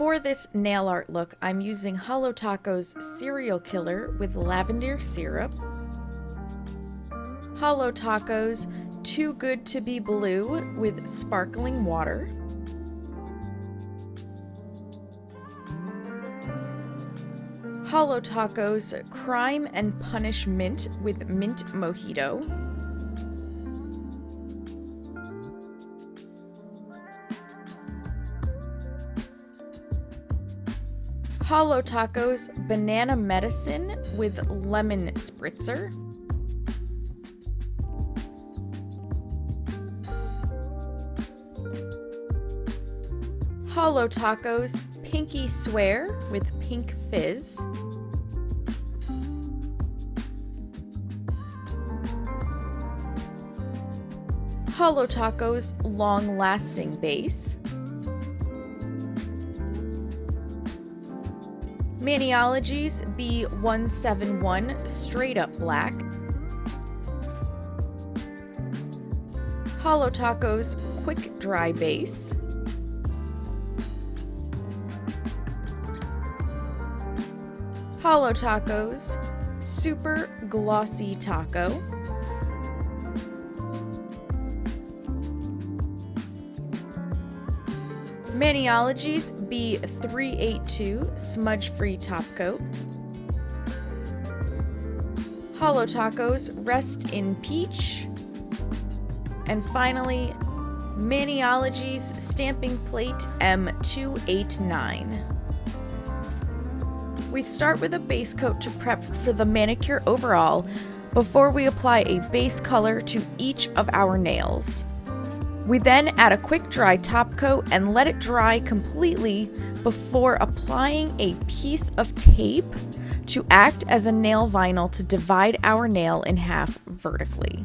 For this nail art look, I'm using Holo Taco's Serial Killer with lavender syrup, Holo Taco's Too Good to Be Blue with sparkling water, Holo Taco's Crime and Punish Mint with mint mojito, Holo Taco's Banana Medicine with lemon spritzer, Holo Taco's Pinky Swear with pink fizz, Holo Taco's Long Lasting Base, Maniology's B171 Straight Up Black, Holo Taco's Quick Dry Base, Holo Taco's Super Glossy Taco, Maniology's B382 Smudge Free Top Coat, Holo Taco's Rest in Peach, and finally, Maniology's Stamping Plate M289. We start with a base coat to prep for the manicure overall before we apply a base color to each of our nails. We then add a quick dry top coat and let it dry completely before applying a piece of tape to act as a nail vinyl to divide our nail in half vertically.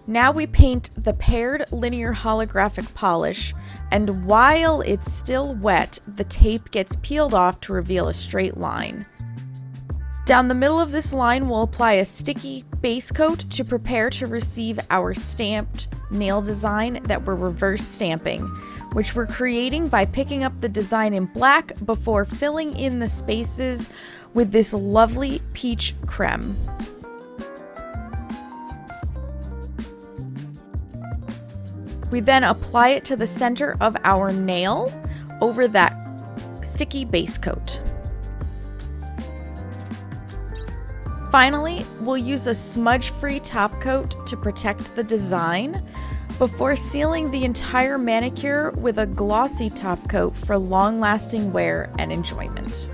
Now we paint the paired linear holographic polish, and while it's still wet, the tape gets peeled off to reveal a straight line. Down the middle of this line, we'll apply a sticky base coat to prepare to receive our stamped nail design that we're reverse stamping, which we're creating by picking up the design in black before filling in the spaces with this lovely peach creme. We then apply it to the center of our nail over that sticky base coat. Finally, we'll use a smudge-free top coat to protect the design before sealing the entire manicure with a glossy top coat for long-lasting wear and enjoyment.